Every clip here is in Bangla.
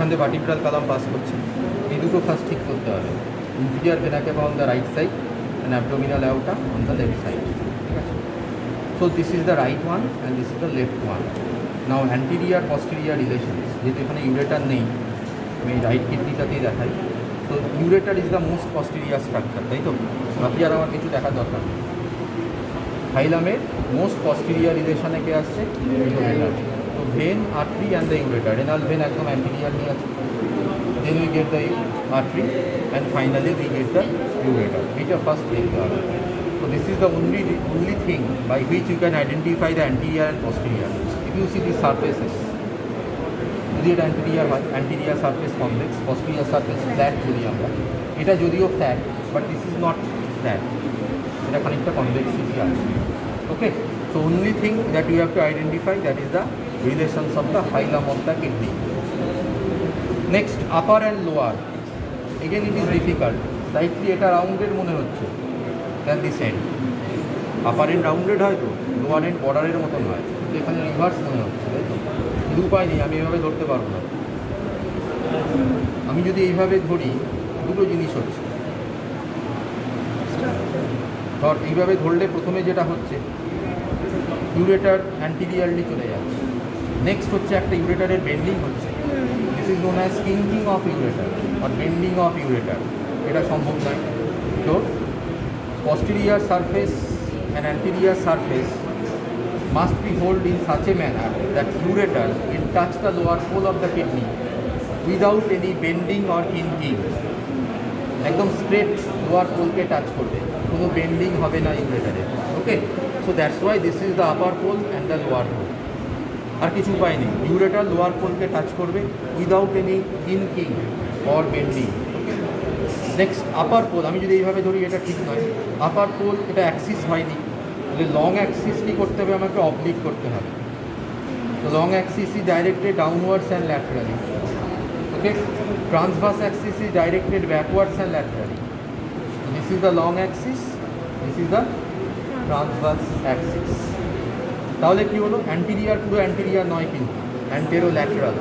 এখান থেকে ভার্টিব্রাল কালাম পাস করছে। এই দুটো ফার্স্ট ঠিক করতে হবে। Inferior vena cava on the right side and abdominal aorta on the left side, ঠিক আছে? So this is the right one and this is the left one. Now anterior posterior relations, যেহেতু এখানে ইউরেটার নেই, আমি রাইট কিডনিটাতেই দেখাই। তো ureter is the most posterior structure, তাই তো? বাকি আর আমার কিছু দেখার দরকার নেই। হাইলামের মোস্ট পস্টেরিয়ার রিলেশনে কে আসছে? ইউরেটার। তো vein, artery and the ureter. Renal vein একদম অ্যান্টিরিয়ার নিয়ে আছে, then we get the artery and finally we get the ureter. এইটা ফার্স্ট দেখতে হবে। So this is the only thing by which you can identify the anterior and posterior. If you see the surfaces, যদি এটা anterior surface complex, posterior surface flat বলি আমরা। এটা যদিও flat, but this is not flat, এটা খানিকটা কমপ্লেক্সিটি আছে। Okay, so only thing that you have to identify that is the relations of the hilum of the kidney. Next, upper and lower. Again it is difficult. Slightly এটা রাউন্ডেড মনে হচ্ছে than this end. Upper end rounded হয় তো, লোয়ার এন্ড বর্ডারের মতন হয়, কিন্তু এখানে রিভার্স মনে হচ্ছে, তাই তো? কিন্তু উপায় নেই, আমি এভাবে ধরতে পারবো না। আমি যদি এইভাবে ধরি, দুটো জিনিস হচ্ছে। ধর এইভাবে ধরলে প্রথমে যেটা হচ্ছে, ইউরেটার অ্যান্টিরিয়ারলি চলে যাচ্ছে। নেক্সট হচ্ছে একটা ইউরেটারের বেন্ডিং হচ্ছে। This is known as kinking of ureter আর বেন্ডিং অফ ইউরেটার। এটা সম্ভব নয়। তো posterior surface and anterior surface must be held in such a manner that ureter will touch the lower pole of the kidney without any bending or kinking. একদম স্ট্রেট লোয়ার পোলকে টাচ করবে, কোনো বেন্ডিং হবে না ইউরেটারে। Okay, so that's why this is the upper pole and the lower pole. আর কিছু উপায় নেই, ইউরেটার লোয়ার পোলকে টাচ করবে without any kinking or bending. Next, upper pole. আমি যদি এইভাবে ধরি, এটা ঠিক নয়। আপার পোল এটা অ্যাক্সিস হয়নি, তাহলে লং অ্যাক্সিস কী করতে হবে? আমাকে অবলিক করতে হবে। তো long Axis is directed downwards and laterally. Okay, transverse Axis is directed backwards and laterally. This is the long Axis, this is the transverse Axis. তাহলে কী হলো? অ্যান্টিরিয়ার পুরো অ্যান্টিরিয়ার নয় কিন্তু, antero lateral.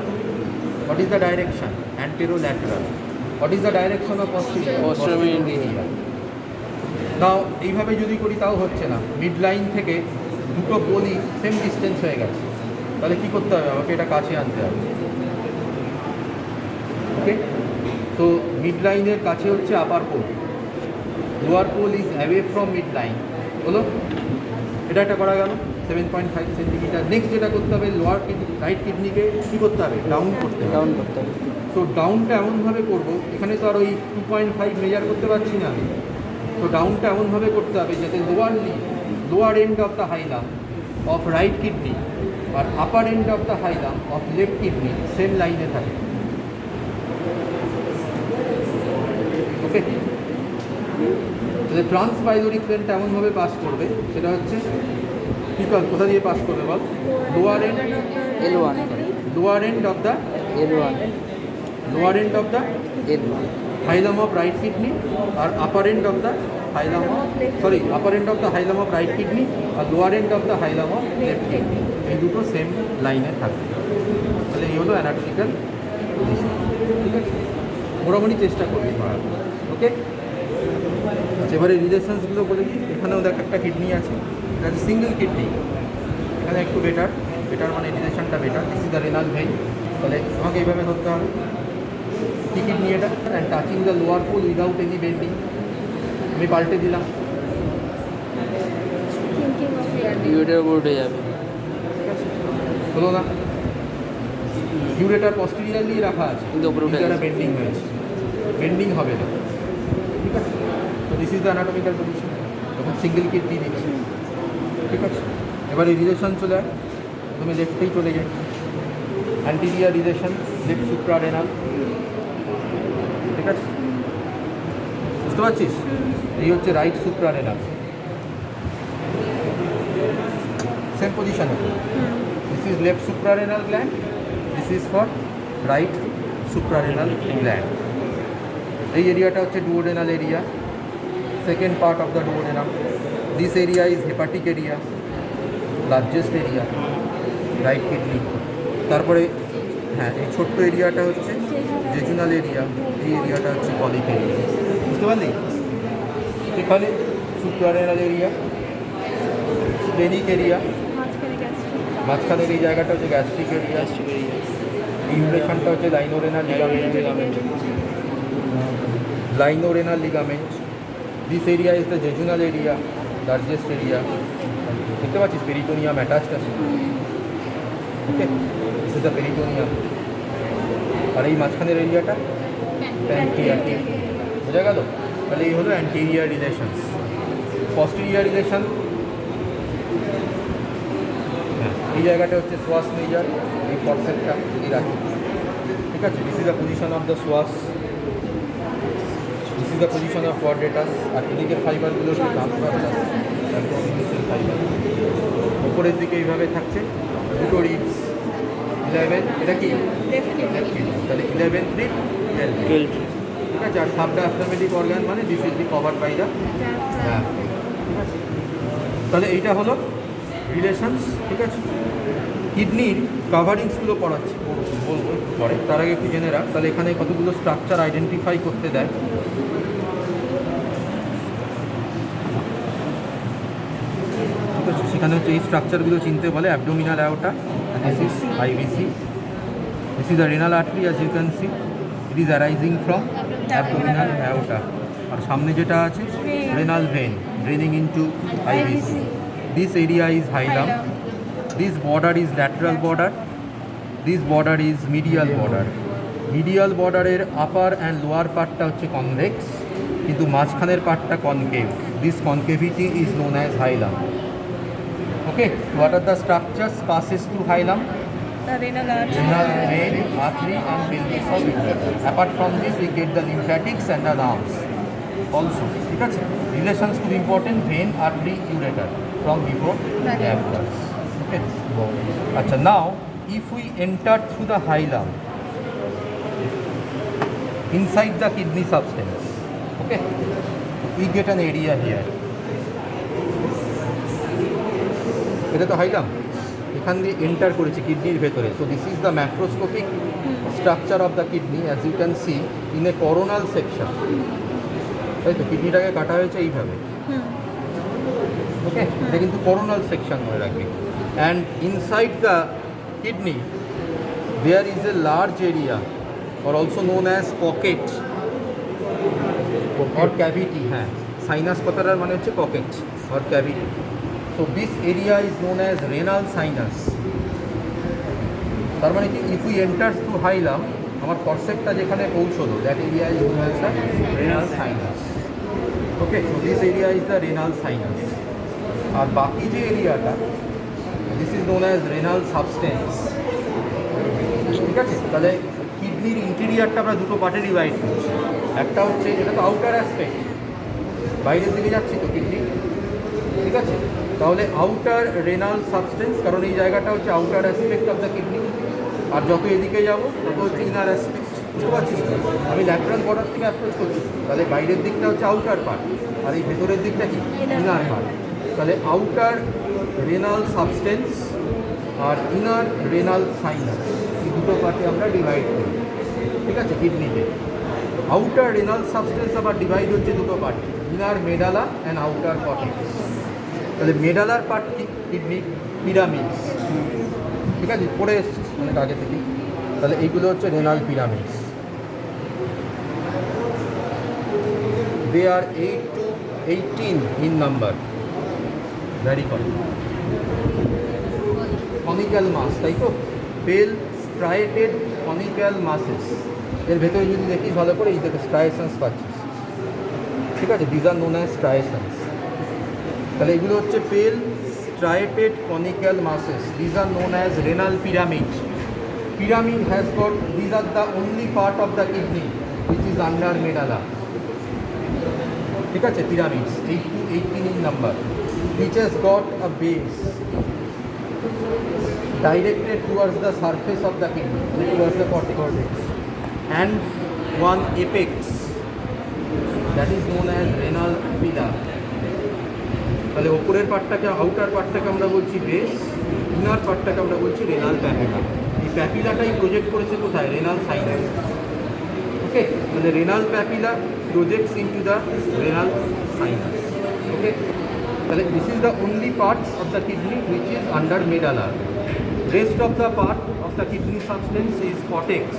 What is the direction? Antero lateral. What is the direction of posterior? Posterior. নাও এইভাবে যদি করি তাও হচ্ছে না, মিড লাইন থেকে দুটো পোলই সেম ডিস্টেন্স হয়ে গেছে। তাহলে কী করতে হবে? আমাকে এটা কাছে আনতে হবে। ওকে, তো মিড লাইনের কাছে হচ্ছে upper pole, lower pole is away from mid line. হলো, এটা একটা করা গেল 7.5 সেন্টিমিটার। নেক্সট যেটা করতে হবে, লোয়ার কিডনি, রাইট কিডনিকে কী করতে হবে? ডাউন করতে হবে। তো ডাউনটা এমনভাবে করবো, এখানে তো আর ওই 2.5 মেজার করতে পারছি না আমি। তো ডাউনটা এমনভাবে করতে হবে যাতে lower end of the hilum of right kidney আর upper end of the hilum of left kidney same লাইনে থাকে। ওকে, তাহলে ট্রান্সপাইলোরিক ভেনটা এমনভাবে পাস করবে, সেটা হচ্ছে কী কর, কোথা দিয়ে পাস করবে বল? Lower end L1, lower end of the L1, lower end of the L1, hilum of right kidney or upper end of the hilum of upper end of the hilum of right kidney or lower end of the hilum of left kidney। এই দুটো সেম লাইনে থাকবে। তাহলে এই হলো অ্যানাটমিক্যাল পজিশন। ঠিক আছে, মোটামুটি চেষ্টা করবি করার। ওকে, আচ্ছা, এবারে রিলেশনসগুলো বলে দিই। এখানেও দেখ একটা কিডনি আছে, এটা আছে সিঙ্গেল কিডনি। এখানে একটু বেটার মানে রিলেশনটা better. This is the renal vein. তাহলে আমাকে এইভাবে ধরতে হবে, কি কিডনি এটা, and touching the lower pole without any bending. আমি পাল্টে দিলাম, ইউরেটার বোর্ডে যাবে। ঠিক আছে, হলো না? ইউরেটার পস্টেরিয়ারলি রাখা আছে, কিন্তু উপরে উঠে গেছে। বেন্ডিং হয়েছে, বেন্ডিং হবে না। ঠিক আছে, তো this is the anatomical position. তখন সিঙ্গেল কিডনি দিচ্ছি। ঠিক আছে, এবারে রিলেশন চলে আয়। প্রথমে লেফটেই চলে যাই, অ্যান্টিরিয়ার রিলেশন, লেফট সুপ্রারেনাল। ঠিক আছে, বুঝতে পারছিস? এই হচ্ছে রাইট সুপ্রারেনাল, সেম পজিশন হবে। This is left suprarenal gland, this is for right suprarenal gland. এই এরিয়াটা হচ্ছে duodenal area, second part of the duodenum. This area is hepatic area, largest area, right kidney. তারপরে হ্যাঁ, এই ছোট্ট এরিয়াটা হচ্ছে জেজুনাল এরিয়া, এই এরিয়াটা হচ্ছে কলিক এরিয়া, বুঝতে পারলি? এখানে সুপ্রারেনাল এরিয়া, স্প্লেনিক এরিয়া, মাঝখানে গ্যাস্ট্রিক। মাঝখানের এই জায়গাটা হচ্ছে গ্যাস্ট্রিক এরিয়া, ইমপ্রেশনটা হচ্ছে lienorenal ligament, lienorenal ligament. This area is the jejunal area, largest area. দেখতে পাচ্ছিস পেরিটোনিয়াম অ্যাটাচড আছে, okay, this is the peritoneum. আর এই মাঝখানের এরিয়াটা প্যানক্রিয়াটিক, বোঝা গেল? তাহলে এই হলো অ্যান্টেরিয়ার রিলেশনস। পস্টেরিয়ার রিলেশন, হ্যাঁ, এই জায়গাটা হচ্ছে সোয়াস মেজর, এই ফরসেপটা যদি রাখি, ঠিক আছে? This is the position of the psoas, this is the position of quadratus. আর এদিকের ফাইবারগুলো হচ্ছে ট্রান্সভার্সাস অ্যাবডোমিনাল ফাইবার। উপরের দিকে এইভাবে থাকছে দুটো রিবস, 11, এটা কি? তাহলে 11 রিব, 12, ঠিক আছে? আর সাবডায়াফ্রামেটিক অর্গান মানে this will be covered by the, হ্যাঁ, ঠিক আছে? তাহলে এইটা হলো রিলেশনস, ঠিক আছে? কিডনির কাভারিংসগুলো পড়াচ্ছি, বলবো একটু পরে, তার আগে একটু জেনে রাখ। তাহলে এখানে কতগুলো স্ট্রাকচার আইডেন্টিফাই করতে দেয়। ঠিক আছে, সেখানে হচ্ছে এই স্ট্রাকচারগুলো চিনতে বলে abdominal aorta, this is IVC, this is the renal artery, as you can see it is arising from abdominal aorta. আর সামনে যেটা আছে renal vein draining into IVC. This area is hilum, this border is lateral border, this border is medial border. Medial বর্ডারের আপার অ্যান্ড লোয়ার পার্টটা হচ্ছে কনভেক্স, কিন্তু মাঝখানের পার্টটা concave. This concavity is known as haulm. Okay, what are the structures passes through hilum? The renal artery. Renal vein, artery and pelvis of ureter. Apart from this we get the lymphatics and the nerves also. ঠিক আছে? Relations খুব important, vein, artery, ureter from before the abdomen. Okay? আচ্ছা, now if we enter through the hilum inside the kidney substance, okay, we get an area here. এটা তো হাইলাম, এখান দিয়ে এন্টার করেছি কিডনির ভেতরে। So this is the macroscopic structure of the kidney, as you can see in a coronal section. তাই তো, কিডনিটাকে কাটা হয়েছে এইভাবে, ওকে? এটা কিন্তু করোনাল সেকশন মনে রাখবি। And inside the kidney there is a large area or also known as pocket or cavity. হ্যাঁ, সাইনাস কথাটার মানে হচ্ছে pocket or cavity. So this area is known as renal sinus. তার মানে কি, if we enter through hilum, আমার ফরসেপটা যেখানে পৌঁছলো, that area is known as the renal sinus. Okay, so this area is the renal sinus. আর বাকি যে এরিয়াটা, this is known as renal substance. ঠিক আছে? তাহলে কিডনির ইন্টেরিয়ারটা আমরা দুটো পার্টে ডিভাইড করছি। একটা হচ্ছে, এটা তো আউটার অ্যাসপেক্ট, বাইরের দিকে যাচ্ছি তো কিডনি, ঠিক আছে? তাহলে আউটার রেনাল সাবস্টেন্স, কারণ এই জায়গাটা হচ্ছে outer aspect of the kidney. আর যত এদিকে যাবো তত হচ্ছে ইনার অ্যাসপেক্ট, বুঝতে পারছিস তো? আমি ল্যাটারাল বর্ডার থেকে অ্যাপ্রোচ করছি, তাহলে বাইরের দিকটা হচ্ছে আউটার পার্ট, আর এই ভেতরের দিকটা কি, ইনার পার্ট। তাহলে আউটার রেনাল সাবস্টেন্স আর ইনার রেনাল সাইনাস, এই দুটো পার্টে আমরা ডিভাইড করি, ঠিক আছে, কিডনিতে। আউটার রেনাল সাবস্টেন্স আবার ডিভাইড হচ্ছে দুটো পার্টে, inner medulla and outer cortex. তাহলে মেডালার পার্ট কি, কিডনি পিরামিডস, ঠিক আছে, পড়ে এসছিস অনেক আগে থেকে। তাহলে এইগুলো হচ্ছে renal pyramids. They are 8 to 18 in number, vary করে। কনিক্যাল মাস, তাই তো, পেল স্ট্রাইটেড কনিক্যাল মাসেস। এর ভেতরে যদি দেখিস ভালো করে, এই দেখে স্ট্রাইসেন্স পাচ্ছিস, ঠিক আছে? These are known as striations. তাহলে এগুলো হচ্ছে pale striated conical masses, these are known as renal pyramid. Pyramid has got, these are the only part of the kidney which is under medulla. ঠিক আছে, pyramids 8 to 18 in number, which has got a base directed towards the surface of the kidney, towards the cortex, and one apex that is known as renal pillar. তাহলে ওপরের পার্টটাকে, আউটার পার্টটাকে আমরা বলছি বেস, ইনার পার্টটাকে আমরা বলছি রেনাল প্যাপিলা। এই প্যাপিলাটাই প্রজেক্ট করেছে কোথায়? Renal sinus. ওকে, তাহলে renal papilla projects into the renal sinus. Okay, তাহলে this is the only part of the kidney which is under medulla. Rest of the part of the kidney substance is cortex.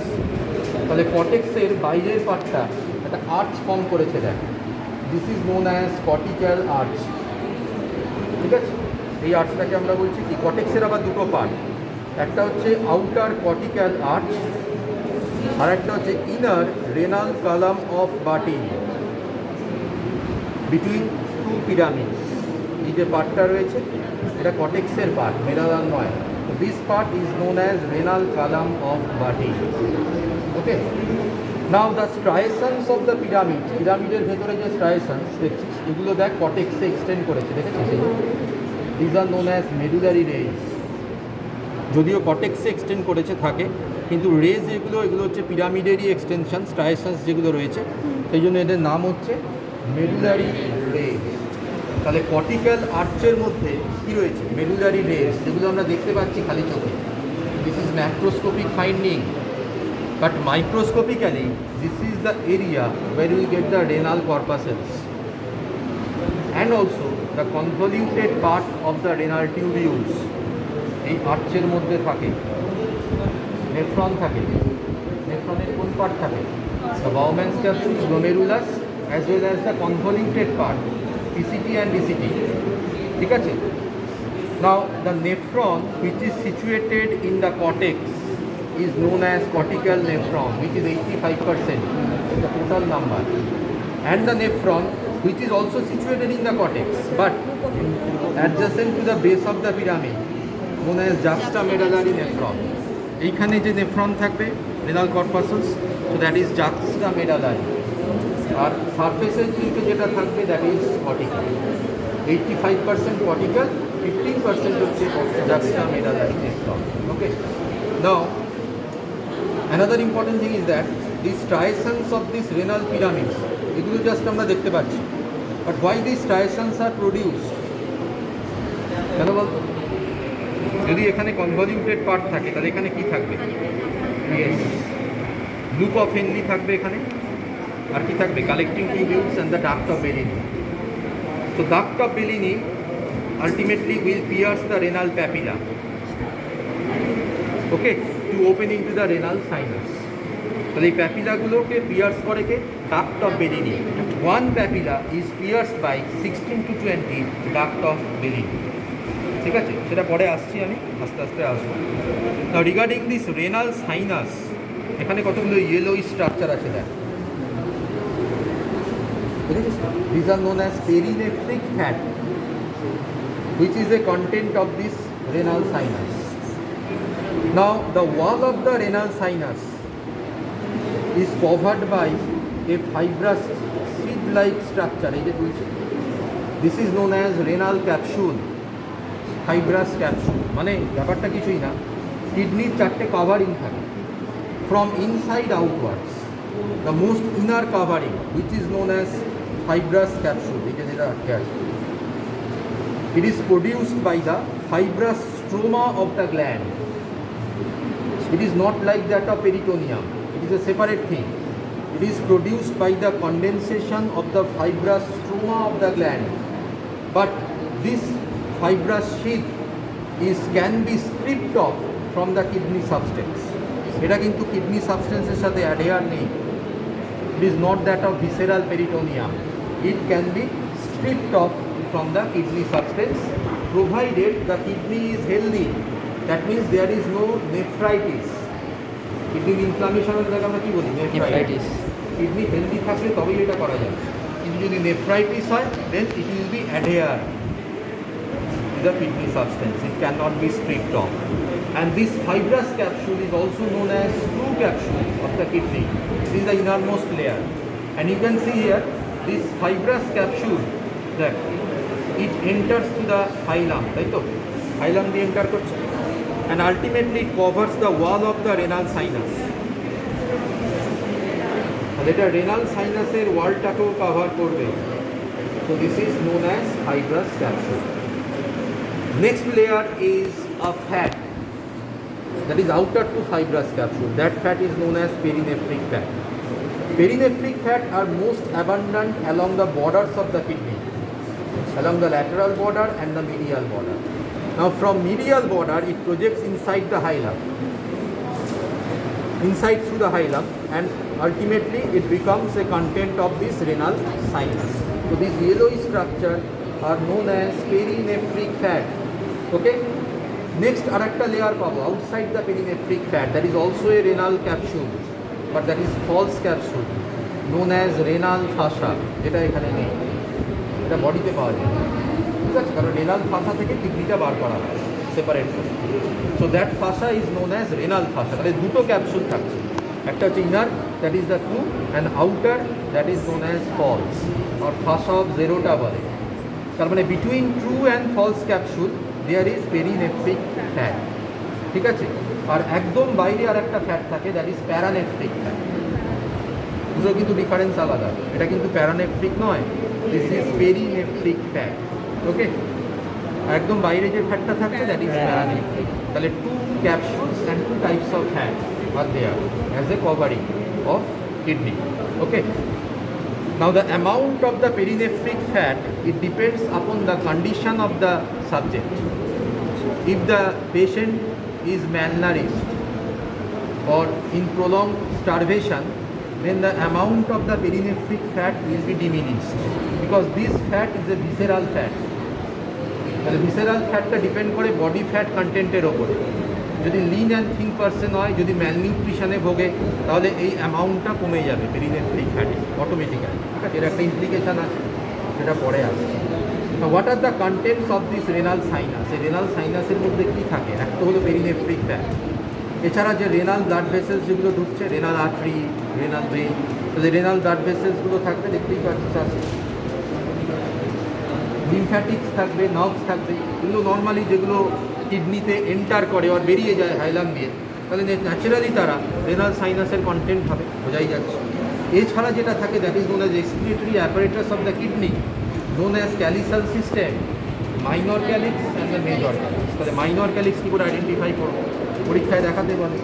তাহলে কটেক্সের বাইরের পার্টটা একটা আর্চ ফর্ম করেছে দেখ, this is known as cortical arch. ঠিক আছে, এই আর্চটাকে আমরা বলছি কি? কটেক্সের আবার দুটো পার্ট, একটা হচ্ছে আউটার কর্টিক্যাল আর্চ আর একটা হচ্ছে ইনার রেনাল কলাম অফ বাটি বিটুইন টু পিরামিডস। এই যে পার্টটা রয়েছে এটা কটেক্সের পার্ট, মেডালার নয়। তো this part is known as renal column of বাটি। ওকে, নাও দ্য স্ট্রাইসন্স অফ দ্য পিরামিড, পিরামিডের ভেতরে যে স্ট্রাইসন্স দেখছিস এগুলো দেখ কটেক্সে এক্সটেন্ড করেছে, দেখেছিস? This are known as medullary rays. যদিও কটেক্সে এক্সটেন্ড করেছে থাকে, কিন্তু রেজ এগুলো হচ্ছে পিরামিডেরই এক্সটেনশন, স্ট্রাইসন্স যেগুলো রয়েছে, সেই জন্য এদের নাম হচ্ছে মেডুলারি রেজ। তাহলে কর্টিক্যাল আর্চের মধ্যে কী রয়েছে? মেডুলারি রেজ, যেগুলো আমরা দেখতে পাচ্ছি খালি চোখে। This is macroscopic finding, but microscopically this is the area where we get the renal corpuscles and also the convoluted part of the renal tubules. এই আর্চের মধ্যে থাকে নেফ্রন, থাকে নেফ্রনের কোন পার্ট থাকে? the Bowman's capsule, glomerulus as well as the convoluted part PCT and DCT। ঠিক আছে, now the nephron which is situated in the cortex is known as cortical nephron, which is 85% in the total number, and the nephron which is also situated in the cortex but adjacent to the base of the pyramid, known as juxtamedullary nephron। এইখানে যে নেফ্রন থাকবে renal corpuscles, so that is juxtamedullary, আর সারফেসের দিকে যেটা থাকবে that is cortical। 85% cortical, 15% হচ্ছে juxtamedullary nephron। Okay, now another important thing is that these striations of this renal pyramids, এগুলো জাস্ট আমরা দেখতে পাচ্ছি, but why these striations are produced? কেন বলতো? যদি এখানে কনভলিউটেড পার্ট থাকে তাহলে এখানে কি থাকবে? লুপ অফ হেনলি থাকবে এখানে, আর কি থাকবে? Collecting tubules and the duct of Bellini. তো duct of Bellini ultimately will pierce the renal papilla, okay, to open into the renal sinus। তাহলে এই প্যাপিলাগুলোকে পিয়ার্স করে কে? Duct of Bellini. One papilla is pierced by 16 to 20 duct of Bellini. ঠিক আছে, সেটা পরে আসছি, আমি আস্তে আস্তে আসবো। না, রিগার্ডিং দিস রেনাল সাইনাস, এখানে কতগুলো ইয়েলো স্ট্রাকচার আছে দেখ, বুঝেছিস? This are known as perinephric fat which is a content of this renal sinus। Now the wall of the renal sinus is covered by a fibrous seed-like structure। এই যে বলছি, this is known as renal capsule, fibrous capsule। মানে ব্যাপারটা কিছুই না, কিডনির চারটে কভারিং থাকে from inside outwards, the most inner covering which is known as fibrous capsule, এই যে যেটা আটকে আছে, it is produced by the fibrous stroma of the gland। It is not like that of peritoneum, it is a separate thing। It is produced by the condensation of the fibrous stroma of the gland, but this fibrous sheath can be stripped off from the kidney substance। এটা কিন্তু কিডনি সাবস্টেন্সের সাথে অ্যাডহেয়ার নেই। It is not that of visceral peritoneum, it can be stripped off from the kidney substance provided the kidney is healthy। That means there is no nephritis। Kidney inflammation হলে আমরা কি বলি? নেফ্রাইটিস। কিডনি হেলদি থাকলে তবেই এটা করা যায়, কিন্তু যদি নেফ্রাইটিস হয় then it will be adhere to the kidney substance, it cannot be stripped off। And this fibrous capsule is also known as screw capsule of the kidney। This is the innermost layer, and you can see here this fibrous capsule that it enters to the phylum, তাই তো? phylum দিয়ে এন্টার করছে, and ultimately it covers the wall of the renal sinus। আর এটা রেনাল সাইনাসের ওয়ালটাকেও কভার করবে। So this is known as fibrous capsule। Next layer is a fat। that is outer to fibrous capsule. That fat is known as perinephric fat. Perinephric fat are most abundant along the borders of the kidney, along the lateral border and the medial border. Now from medial border it projects inside the hilum, inside through the hilum, and ultimately it becomes a content of this renal sinus. So these yellowy structure are known as perinephric fat. Okay. Next arekta layer pabo outside the perinephric fat, that is also a renal capsule, but that is false capsule, known as renal fascia, যেটা এখানে নেই, এটা বডিতে পাওয়া যায়, ঠিক আছে, কারণ রেনাল ফাসা থেকে কিডনিটা বার করা হয় সেপারেট করে। So that fascia is known as renal fascia. তাহলে দুটো ক্যাপসুল থাকছে, একটা হচ্ছে inner, that is the true, and outer, that is known as false আর ফাসা অফ জেরোটা বলে। তার মানে between true and false capsule there is perinephric fat, ঠিক আছে। আর একদম বাইরে আর একটা ফ্যাট থাকে, দ্যাট ইজ প্যারানেফ্রিক ফ্যাট। দুটো কিন্তু ডিফারেন্স আলাদা, এটা কিন্তু প্যারানেফ্রিক নয়, this is perinephric fat. Okay, একদম বাইরে যে ফ্যাটটা থাকছে দ্যাট ইজ প্যারানেফ্রিক। তাহলে two capsules and two types of fat are there as a covering of kidney. Okay, now the amount of the perinephric fat, it depends upon the condition of the subject. If the patient is malnourished or in prolonged starvation, then the amount of the perinephric fat will be diminished, because this fat is a visceral fat. তাহলে ভিসেরাল ফ্যাটটা ডিপেন্ড করে বডি ফ্যাট কন্টেন্টের ওপরে। যদি লিন অ্যান্ড থিন পারসন হয়, যদি ম্যালনিউট্রিশনে ভোগে, তাহলে এই অ্যামাউন্টটা কমে যাবে পেরিনেফ্রিক ফ্যাটে অটোমেটিক্যালি, ঠিক আছে। এর একটা ইমপ্লিকেশান আছে, সেটা পরে আসছে। What are the contents of this renal sinus? এই রেনাল সাইনাসের মধ্যে কী থাকে? একটা হলো পেরিনেফ্রিক ফ্যাট, এছাড়া যে রেনাল ব্লাড ভেসেলস যেগুলো ঢুকছে, রেনাল আর্টারি, রেনাল ভেইন, তাহলে রেনাল ব্লাড ভেসেলসগুলো থাকবে, দেখতেই পাচ্ছিস আছে, লিমফ্যাটিক্স থাকবে, নার্ভস থাকবে, এগুলো নর্মালি যেগুলো কিডনিতে এন্টার করে আর বেরিয়ে যায় হাইলাম দিয়ে, তাহলে ন্যাচারালি তারা রেনাল সাইনাসের কন্টেন্ট হবে, বোঝাই যাচ্ছে। এছাড়া যেটা থাকে that is known as excretory apparatus of the kidney, known as calyceal system, minor calyx and the major calyx. তাহলে মাইনর ক্যালিক্স কী করে আইডেন্টিফাই করবো? পরীক্ষায় দেখাতে বলে।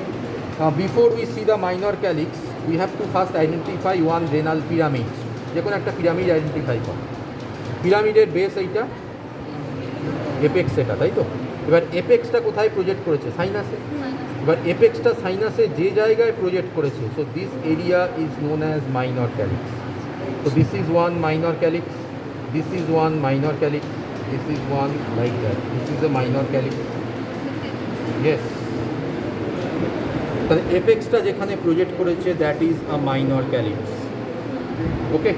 Before we see the minor calyx, we have to first identify one renal pyramid. যে কোনো একটা পিরামিড আইডেন্টিফাই করো। পিরামিডের বেস এইটা, এপেক্স এটা, তাই তো? এবার এপেক্সটা কোথায় প্রজেক্ট করেছে? সাইনাসে। এবার এপেক্সটা সাইনাসে যে জায়গায় প্রজেক্ট করেছে, so this area is known as minor calyx. So this is one minor calyx, this is one minor calyx, this is one like that, this is a minor calyx. Yes. তাহলে এপেক্সটা যেখানে প্রজেক্ট করেছে that is a minor calyx. Okay,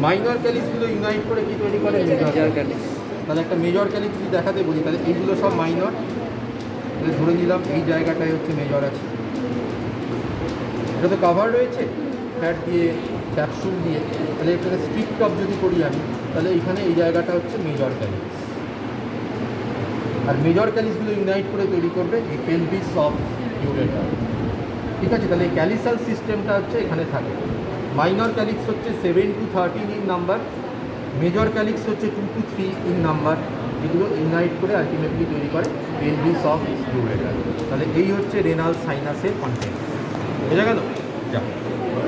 minor ক্যালিক্সগুলো ইউনাইট করে কি তৈরি করে? Major calyx. তাহলে একটা মেজর ক্যালিক্স যদি দেখাতে বলি, তাহলে এইগুলো সব মাইনর, তাহলে ধরে নিলাম এই জায়গাটায় হচ্ছে মেজর আছে, এটা তো কাভার রয়েছে ফ্যাট দিয়ে, ক্যাপসুল দিয়ে, তাহলে এখানে স্ট্রিপ টপ যদি করি আমি, তাহলে এইখানে এই জায়গাটা হচ্ছে মেজর ক্যালিক্স। আর মেজর ক্যালিক্সগুলো ইউনাইট করে তৈরি করবে এই পেলভিস অফ ইউরেটার, ঠিক আছে। তাহলে এই ক্যালিসাল সিস্টেমটা হচ্ছে এখানে থাকে। মাইনর ক্যালিক্স হচ্ছে 7 to 13 in number, major calyx হচ্ছে 2 to 3 ইন নাম্বার, যেগুলো ইউনাইট করে আলটিমেটলি তৈরি করে পেলভিস অফ ইউরেটার। তাহলে এই হচ্ছে রেনাল সাইনাসের কন্টেন্ট, বোঝা গেল? যা